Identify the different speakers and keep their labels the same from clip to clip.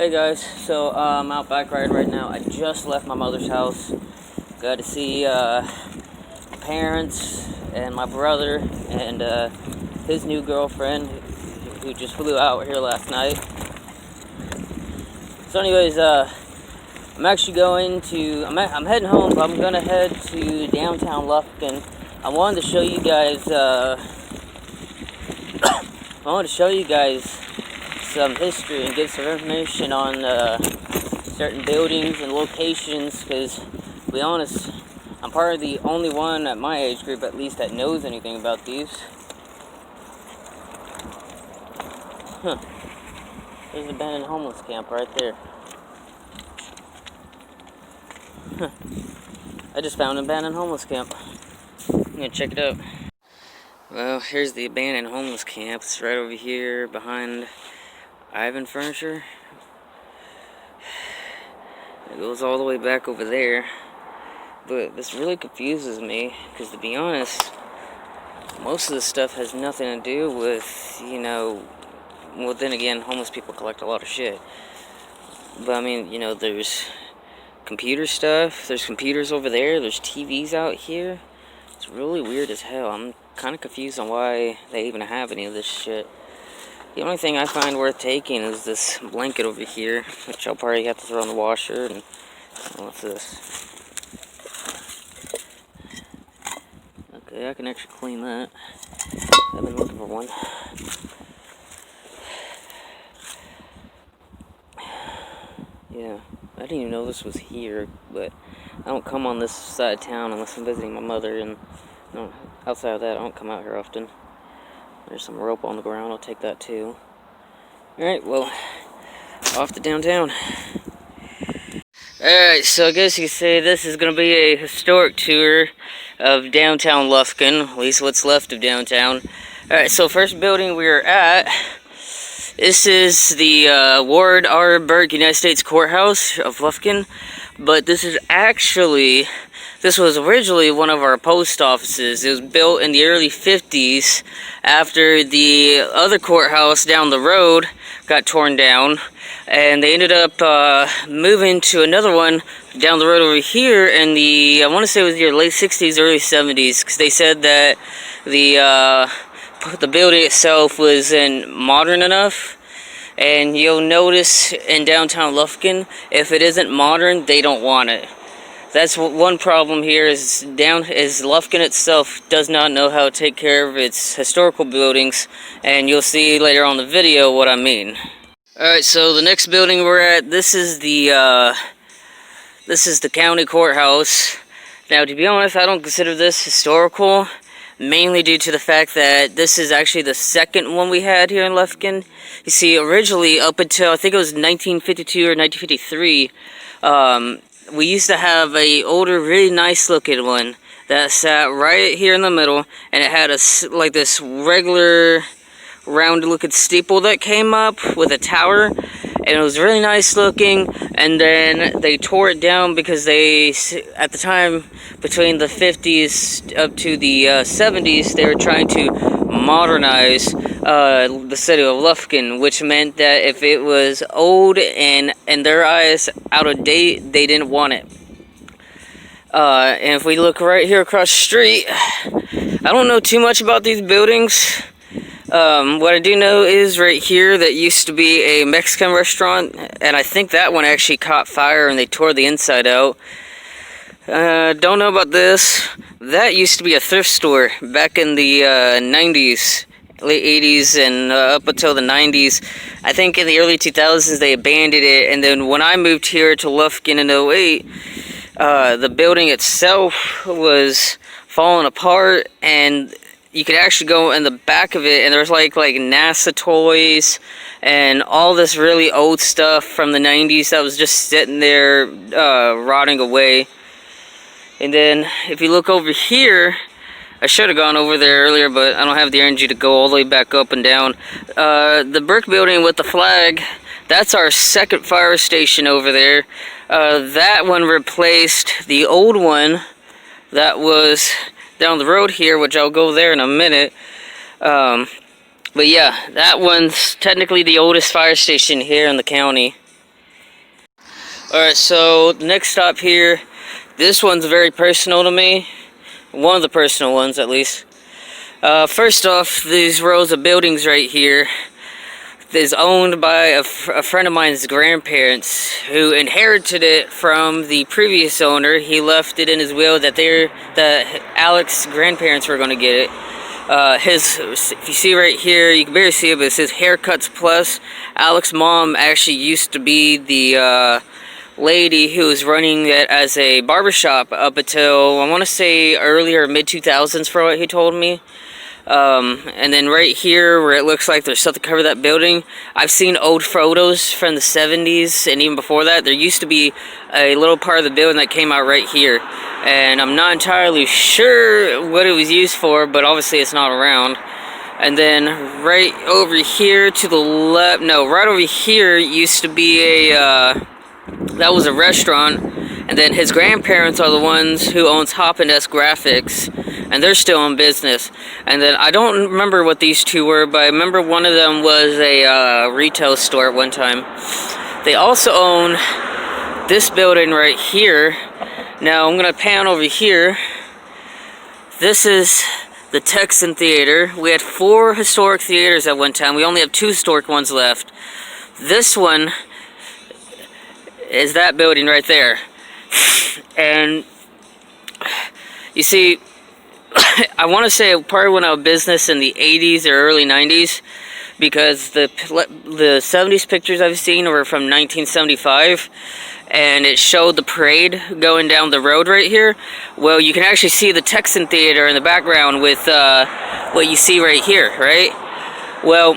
Speaker 1: Hey guys, so I'm out back riding right now. I just left my mother's house. Got to see parents and my brother and his new girlfriend who just flew out here last night. So anyways, I'm actually going to, I'm heading home, but I'm going to head to downtown Lufkin. I wanted to show you guys, some history and give some information on certain buildings and locations, because to be honest, I'm probably the only one at my age group at least that knows anything about these. There's an abandoned homeless camp right there. I just found an abandoned homeless camp. I'm gonna check it out. Well, here's the abandoned homeless camp. It's right over here behind Ivan Furniture. It goes all the way back over there. But this really confuses me, because to be honest, most of this stuff has nothing to do with, you know, well then again, homeless people collect a lot of shit. But I mean, you know, there's computer stuff, there's computers over there, there's TVs out here. It's really weird as hell. I'm kind of confused on why they even have any of this shit. The only thing I find worth taking is this blanket over here, which I'll probably have to throw in the washer. And what's this? Okay, I can actually clean that. I've been looking for one. Yeah, I didn't even know this was here, but I don't come on this side of town unless I'm visiting my mother, and no, outside of that, I don't come out here often. There's some rope on the ground, I'll take that too. Alright, well, off to downtown. Alright, so I guess you could say this is going to be a historic tour of downtown Lufkin, at least what's left of downtown. Alright, so first building we're at, this is the Ward R. Burke United States Courthouse of Lufkin, but this was originally one of our post offices. It was built in the early 50s after the other courthouse down the road got torn down, and they ended up moving to another one down the road over here in the, I want to say it was the late 60s, early 70s, because they said that the building itself wasn't modern enough. And you'll notice in downtown Lufkin, if it isn't modern, they don't want it. That's one problem here is Lufkin itself does not know how to take care of its historical buildings, and you'll see later on the video what I mean. Alright, so the next building we're at, this is the county courthouse. Now, to be honest, I don't consider this historical, mainly due to the fact that this is actually the second one we had here in Lufkin. You see, originally, up until, I think it was 1952 or 1953, we used to have a older, really nice looking one that sat right here in the middle, and it had like this regular round looking steeple that came up with a tower, and it was really nice looking. And then they tore it down because they, at the time, between the 50s up to the 70s, they were trying to modernize the city of Lufkin, which meant that if it was old and in their eyes out of date, they didn't want it. And if we look right here across the street, I don't know too much about these buildings. What I do know is right here that used to be a Mexican restaurant, and I think that one actually caught fire and they tore the inside out. Don't know about this. That used to be a thrift store back in the 90s, late 80s, and up until the 90s. I think in the early 2000s they abandoned it, and then when I moved here to Lufkin in 08, the building itself was falling apart, and you could actually go in the back of it, and there's like NASA toys and all this really old stuff from the 90s that was just sitting there rotting away. And then if you look over here, I should have gone over there earlier, but I don't have the energy to go all the way back up and down. The Burke building with the flag, that's our second fire station over there. That one replaced the old one that was down the road here, which I'll go there in a minute. But yeah, that one's technically the oldest fire station here in the county. Alright, so the next stop here, this one's very personal to me. One of the personal ones, at least. First off, these rows of buildings right here is owned by a friend of mine's grandparents who inherited it from the previous owner. He left it in his will that Alex's grandparents were going to get it. If you see right here, you can barely see it, but it says Haircuts Plus. Alex's mom actually used to be the lady who was running it as a barbershop up until, I want to say, earlier mid-2000s for what he told me. And then right here where it looks like there's something to cover that building, I've seen old photos from the 70s and even before that. There used to be a little part of the building that came out right here, and I'm not entirely sure what it was used for, but obviously it's not around. And then right over here to the left, no, right over here used to be that was a restaurant. And then his grandparents are the ones who owns Hop and S Graphics, and they're still in business. And then I don't remember what these two were, but I remember one of them was a retail store at one time. They also own this building right here. Now I'm gonna pan over here. This is the Texan Theater. We had 4 historic theaters at one time. We only have 2 historic ones left. This one is that building right there. And you see, I want to say it probably went out of business in the 80s or early 90s, because the 70s pictures I've seen were from 1975, and it showed the parade going down the road right here. Well, you can actually see the Texan Theater in the background with what you see right here, right? Well,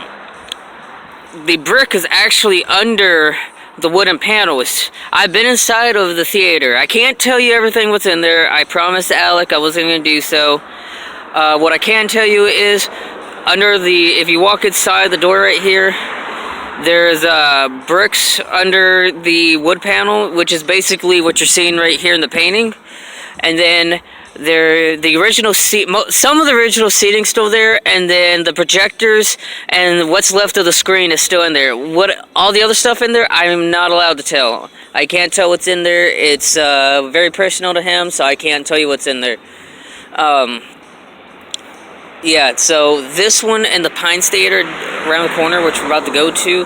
Speaker 1: the brick is actually under the wooden panels. I've been inside of the theater. I can't tell you everything what's in there. I promised Alec I wasn't going to do so. What I can tell you is, if you walk inside the door right here, there's bricks under the wood panel, which is basically what you're seeing right here in the painting. And then the original some of the original seating's still there, and then the projectors and what's left of the screen is still in there. All the other stuff in there, I'm not allowed to tell. I can't tell what's in there. It's very personal to him, so I can't tell you what's in there. Yeah, so this one and the Pines Theater around the corner, which we're about to go to,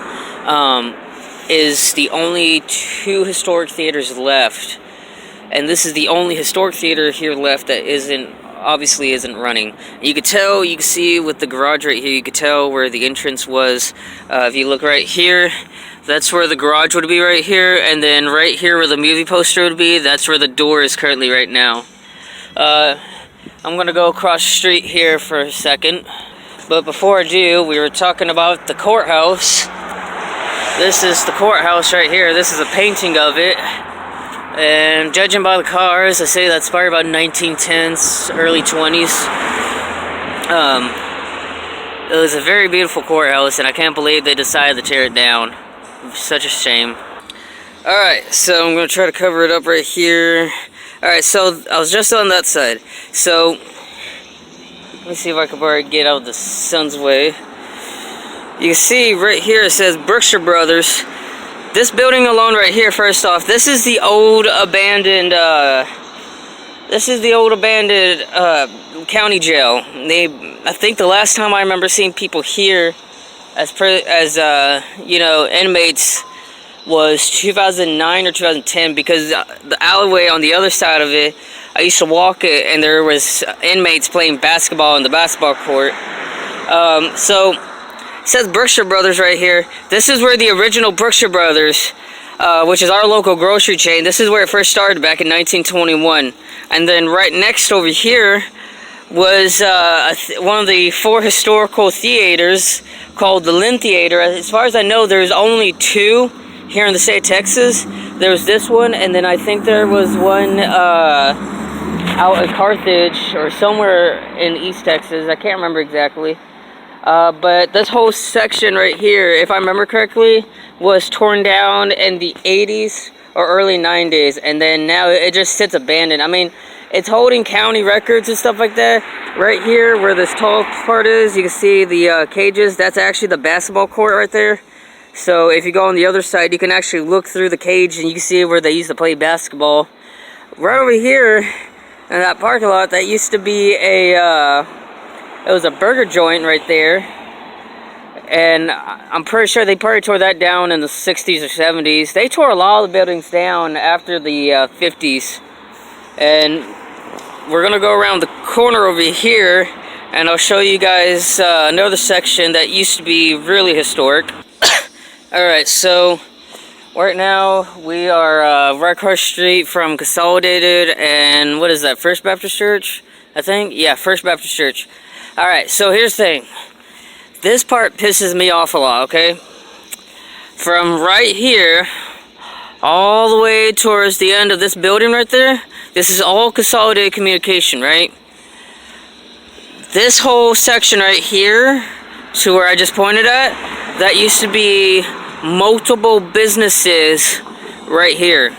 Speaker 1: is the only 2 historic theaters left. And this is the only historic theater here left that obviously isn't running. You can see with the garage right here, you could tell where the entrance was. If you look right here, that's where the garage would be right here. And then right here where the movie poster would be, that's where the door is currently right now. I'm going to go across the street here for a second. But before I do, we were talking about the courthouse. This is the courthouse right here. This is a painting of it. And judging by the cars, I say that's probably about 1910s, early 20s. It was a very beautiful courthouse, and I can't believe they decided to tear it down. Such a shame. Alright, so I'm going to try to cover it up right here. Alright, so I was just on that side. So, let me see if I can get out of the sun's way. You can see right here it says Brookshire Brothers. This building alone right here, first off, this is the old abandoned county jail. I think the last time I remember seeing people here as inmates was 2009 or 2010, because the alleyway on the other side of it, I used to walk it, and there was inmates playing basketball in the basketball court. So it says Brookshire Brothers right here. This is where the original Brookshire Brothers, which is our local grocery chain, this is where it first started back in 1921. And then right next over here was one of the 4 historical theaters called the Lin Theater. As far as I know, there's only 2 here in the state of Texas. There was this one, and then I think there was one out in Carthage or somewhere in East Texas. I can't remember exactly. But this whole section right here, if I remember correctly, was torn down in the 80s or early 90s, and then now it just sits abandoned. I mean, it's holding county records and stuff like that. Right here where this tall part is, you can see the cages. That's actually the basketball court right there. So if you go on the other side, you can actually look through the cage and you can see where they used to play basketball. Right over here in that parking lot, that used to be it was a burger joint right there. And I'm pretty sure they probably tore that down in the 60s or 70s. They tore a lot of the buildings down after the 50s. And we're going to go around the corner over here, and I'll show you guys another section that used to be really historic. Alright, so right now we are right across the street from Consolidated and what is that, First Baptist Church? I think? Yeah, First Baptist Church. Alright, so here's the thing. This part pisses me off a lot, okay? From right here all the way towards the end of this building right there, this is all Consolidated Communication, right? This whole section right here to where I just pointed at, that used to be multiple businesses right here.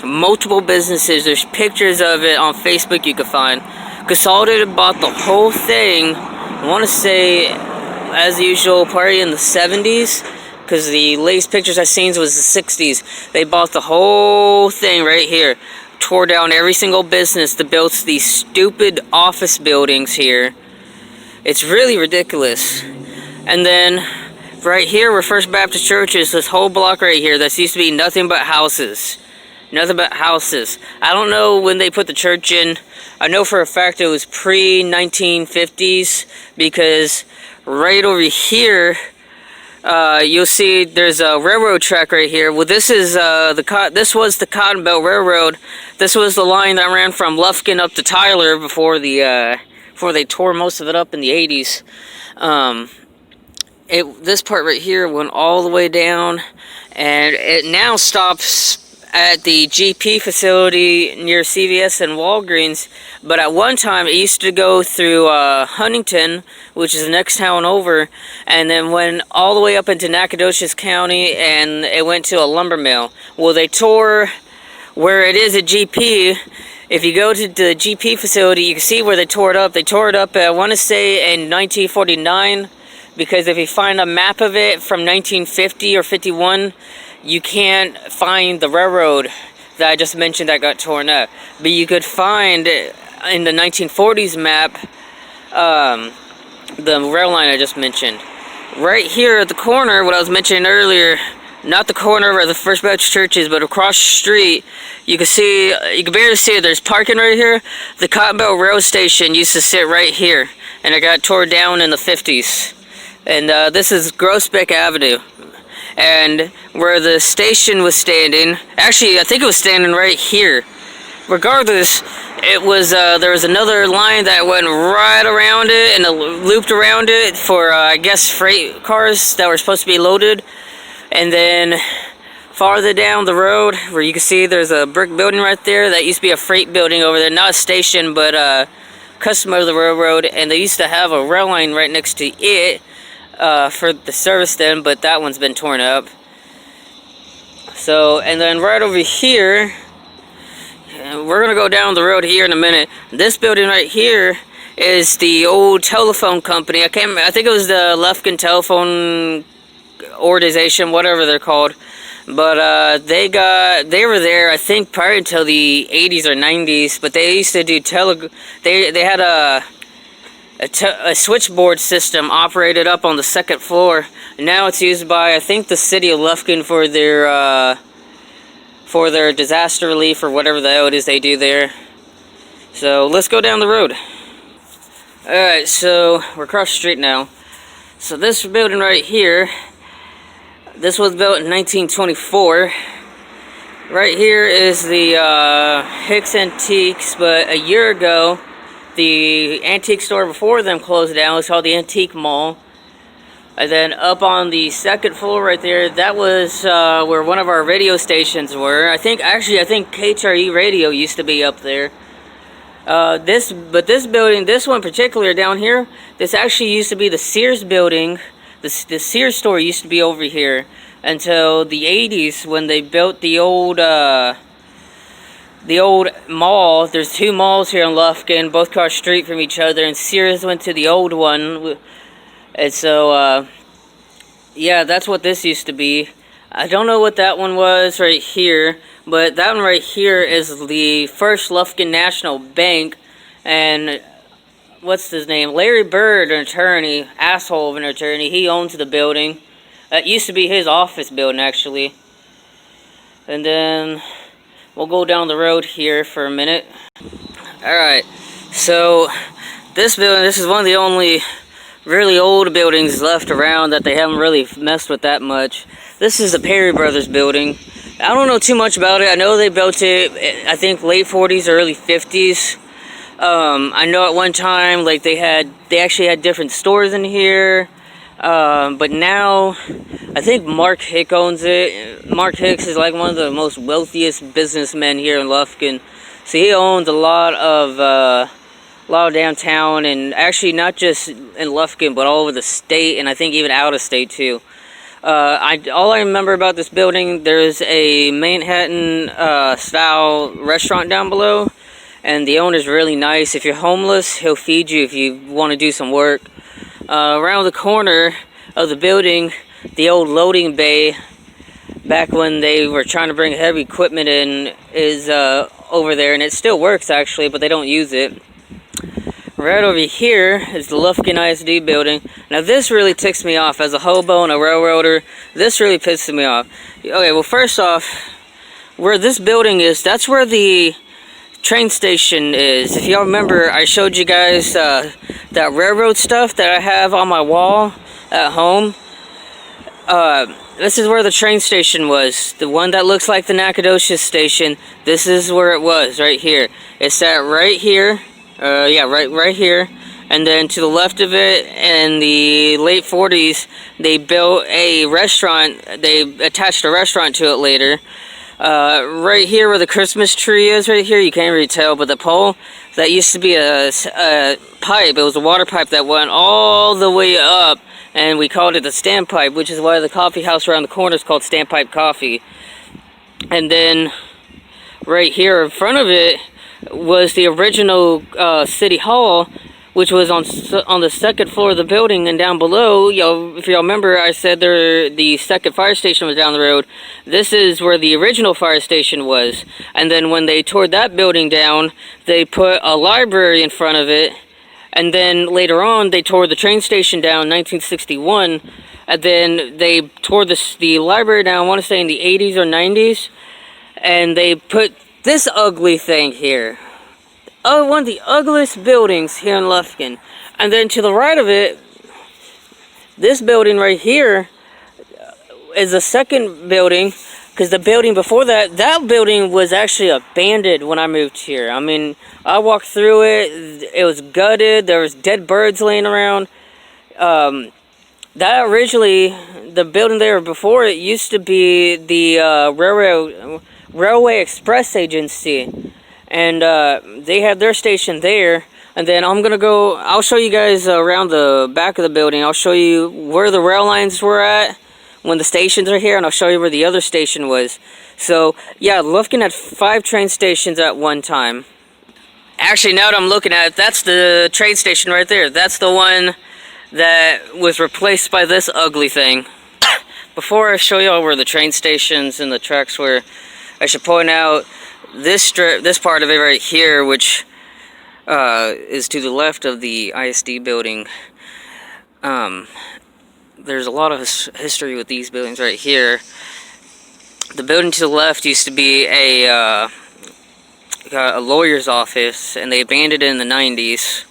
Speaker 1: Multiple businesses. There's pictures of it on Facebook you can find. Consolidated bought the whole thing, I want to say, as usual, probably in the 70s, because the latest pictures I've seen was the 60s. They bought the whole thing right here, tore down every single business to build these stupid office buildings here. It's really ridiculous. And then right here where First Baptist Church is, this whole block right here, that used to be nothing but houses. Nothing but houses. I don't know when they put the church in. I know for a fact it was pre-1950s, because right over here, you'll see there's a railroad track right here. Well, this is this was the Cotton Belt Railroad. This was the line that ran from Lufkin up to Tyler before they tore most of it up in the 80s. This part right here went all the way down, and it now stops at the GP facility near CVS and Walgreens, but at one time it used to go through Huntington, which is the next town over, and then went all the way up into Nacogdoches County, and it went to a lumber mill. Well, they tore where it is at GP. If you go to the GP facility, you can see where they tore it up. They tore it up, I want to say, in 1949, because if you find a map of it from 1950 or 51, you can't find the railroad that I just mentioned that got torn up. But you could find in the 1940s map the rail line I just mentioned. Right here at the corner, what I was mentioning earlier, not the corner where the First Baptist Church is, but across the street, you can see, you can barely see it, there's parking right here. The Cotton Belt Rail Station used to sit right here, and it got torn down in the 50s. And this is Grosbeck Avenue. And where the station was standing, actually I think it was standing right here. Regardless, it was there was another line that went right around it and it looped around it for I guess freight cars that were supposed to be loaded. And then farther down the road, where you can see there's a brick building right there, that used to be a freight building over there, not a station, but a customer of the railroad, and they used to have a rail line right next to it for the service then, but that one's been torn up. So, and then right over here, we're gonna go down the road here in a minute. This building right here is the old telephone company. I think it was the Lufkin Telephone Organization, whatever they're called. But they were there, I think, prior until the 80s or 90s. But they used to do they had a switchboard system operated up on the second floor. Now it's used by, I think, the city of Lufkin for their disaster relief or whatever the hell it is they do there. So let's go down the road. Alright, so we're across the street now. So this building right here, this was built in 1924. Right here is the Hicks Antiques, but a year ago, the antique store before them closed down. It's called the Antique Mall. And then up on the second floor right there, that was where one of our radio stations were. I think KHRE Radio used to be up there. This building, this one in particular down here, this actually used to be the Sears building. The Sears store used to be over here until the 80s when they built the old mall. There's two malls here in Lufkin, both across the street from each other, and Sears went to the old one. And so Yeah, that's what this used to be. I don't know what that one was right here, but that one right here is the first Lufkin National Bank, and what's his name? Larry Bird, an attorney, asshole of an attorney, he owns the building. That used to be his office building, actually. And then we'll go down the road here for a minute. Alright, so this building, this is one of the only really old buildings left around that they haven't really messed with that much. This is the Perry Brothers building. I don't know too much about it. I know they built it, I think, late 40s, early 50s. I know at one time, like, they actually had different stores in here. But now, I think Mark Hick owns it. Mark Hicks is like one of the most wealthiest businessmen here in Lufkin. So he owns a lot of downtown, and actually not just in Lufkin, but all over the state, and I think even out of state too. All I remember about this building, there's a Manhattan style restaurant down below, and the owner's really nice. If you're homeless, he'll feed you if you want to do some work. Around the corner of the building, the old loading bay, back when they were trying to bring heavy equipment in, is over there, and it still works actually, but they don't use it. Right over here is the Lufkin Isd Building. Now this really ticks me off. As a hobo and a railroader, this really pisses me off. Okay, well, first off, where this building is, that's where the train station is. If y'all remember, I showed you guys that railroad stuff that I have on my wall at home. This is where the train station was. The one that looks like the Nacogdoches station. This is where it was, right here. It sat right here. Yeah, right here. And then to the left of it, in the late 40s, they built a restaurant. They attached a restaurant to it later. Right here where the Christmas tree is, right here, you can't really tell, but the pole, that used to be a pipe. It was a water pipe that went all the way up, and we called it the standpipe, which is why the coffee house around the corner is called Standpipe Coffee. And then right here in front of it was the original City Hall, which was on the second floor of the building, and down below, if y'all remember, I said the second fire station was down the road. This is where the original fire station was, and then when they tore that building down, they put a library in front of it, and then later on, they tore the train station down in 1961, and then they tore the library down, I want to say in the 80s or 90s, and they put this ugly thing here. Oh, one of the ugliest buildings here in Lufkin. And then to the right of it, this building right here is a second building, because the building before that, that building was actually abandoned when I moved here. I mean, I walked through it, it was gutted, there was dead birds laying around. That originally, the building there before it used to be the Railway Express Agency, and they had their station there. And then I'll show you guys around the back of the building. I'll show you where the rail lines were at when the stations are here, and I'll show you where the other station was. So yeah, Lufkin had 5 train stations at one time. Actually, now that I'm looking at it, that's the train station right there. That's the one that was replaced by this ugly thing. Before I show y'all where the train stations and the tracks were, I should point out this part of it right here, which is to the left of the ISD building. There's a lot of history with these buildings right here. The building to the left used to be a lawyer's office, and they abandoned it in the 90s.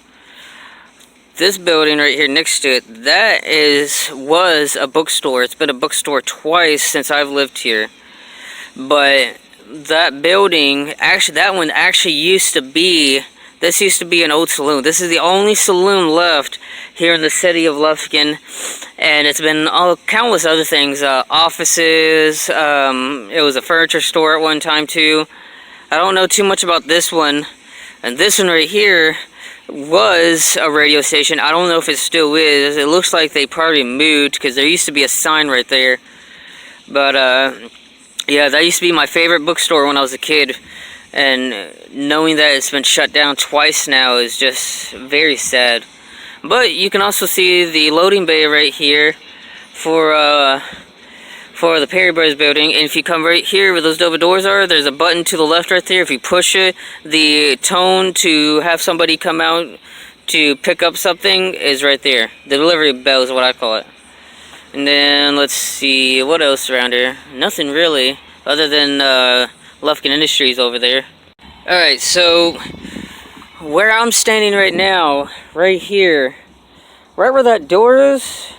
Speaker 1: This building right here next to it, that was a bookstore. It's been a bookstore twice since I've lived here. But that building, that one used to be, this used to be an old saloon. This is the only saloon left here in the city of Lufkin. And it's been countless other things, offices, it was a furniture store at one time too. I don't know too much about this one. And this one right here was a radio station. I don't know if it still is. It looks like they probably moved, because there used to be a sign right there. But yeah, that used to be my favorite bookstore when I was a kid. And knowing that it's been shut down twice now is just very sad. But you can also see the loading bay right here. for the Perry Brothers building. And if you come right here where those double doors are, there's a button to the left right there. If you push it, the tone to have somebody come out to pick up something is right there. The delivery bell is what I call it. And then let's see what else around here. Nothing really other than Lufkin Industries over there. Alright, so where I'm standing right now, right here, right where that door is,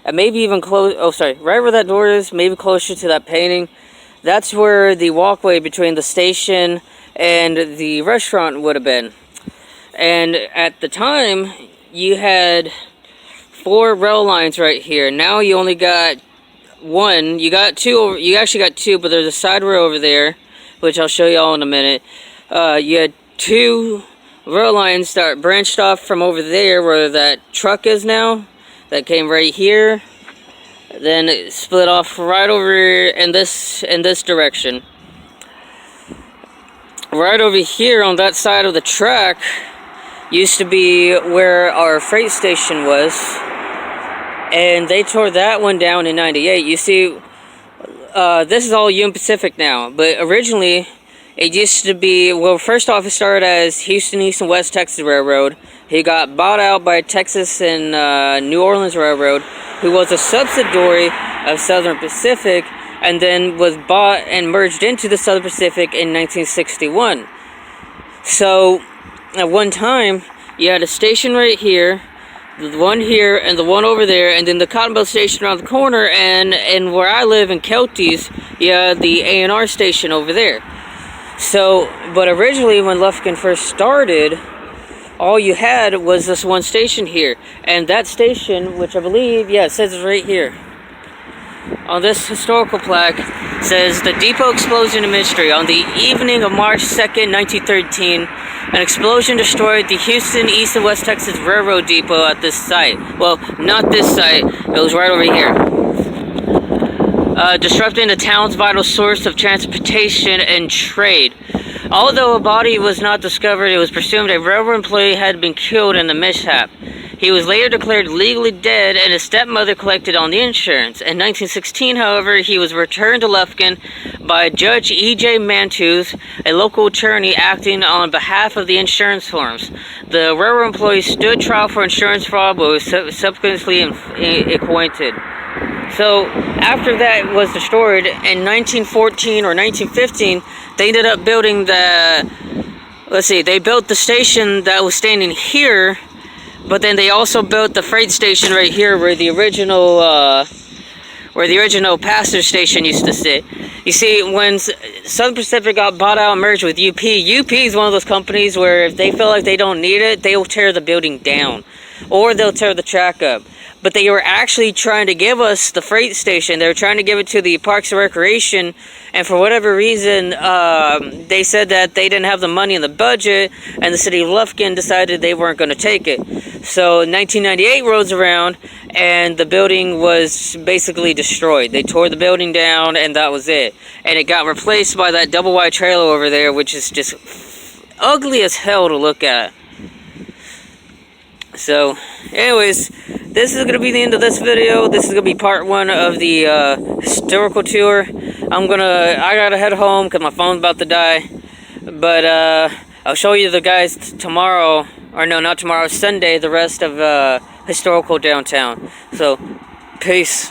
Speaker 1: and maybe even close, right where that door is, maybe closer to that painting, that's where the walkway between the station and the restaurant would have been. And at the time, you had 4 rail lines right here. Now you only got 1. You got 2, you actually got 2, but there's a side rail over there, which I'll show you all in a minute. You had 2 rail lines that branched off from over there where that truck is now. That came right here, then it split off right over in this direction. Right over here on that side of the track used to be where our freight station was, and they tore that one down in '98. You see, this is all Union Pacific now, but originally it used to be, well, first off, it started as Houston East and West Texas Railroad. He got bought out by Texas and New Orleans Railroad, who was a subsidiary of Southern Pacific, and then was bought and merged into the Southern Pacific in 1961. So, at one time, you had a station right here, the one here, and the one over there, and then the Cotton Belt station around the corner, and where I live in Kelties, you had the A&R station over there. So, but originally when Lufkin first started, all you had was this one station here. And that station, which I believe, yeah, it says it right here. On this historical plaque, says, the depot explosion and mystery. On the evening of March 2nd, 1913, an explosion destroyed the Houston East and West Texas Railroad depot at this site. Well, not this site, it was right over here. Disrupting the town's vital source of transportation and trade. Although a body was not discovered, it was presumed a railroad employee had been killed in the mishap. He was later declared legally dead, and his stepmother collected on the insurance. In 1916, however, he was returned to Lufkin by Judge E.J. Mantuz, a local attorney acting on behalf of the insurance firms. The railroad employee stood trial for insurance fraud, but was subsequently acquitted. So, after that was destroyed, in 1914 or 1915, they ended up building they built the station that was standing here, but then they also built the freight station right here where the original passenger station used to sit. You see, when Southern Pacific got bought out and merged with UP is one of those companies where if they feel like they don't need it, they will tear the building down, or they'll tear the track up. But they were actually trying to give us the freight station. They were trying to give it to the Parks and Recreation, and for whatever reason, they said that they didn't have the money in the budget, and the city of Lufkin decided they weren't going to take it. So 1998 rolls around, and the building was basically destroyed. They tore the building down, and that was it. And it got replaced by that double wide trailer over there, which is just ugly as hell to look at. So, anyways, this is going to be the end of this video. This is going to be part 1 of the historical tour. I gotta head home because my phone's about to die. But I'll show you the guys tomorrow, or no, not tomorrow, Sunday, the rest of historical downtown. So, peace.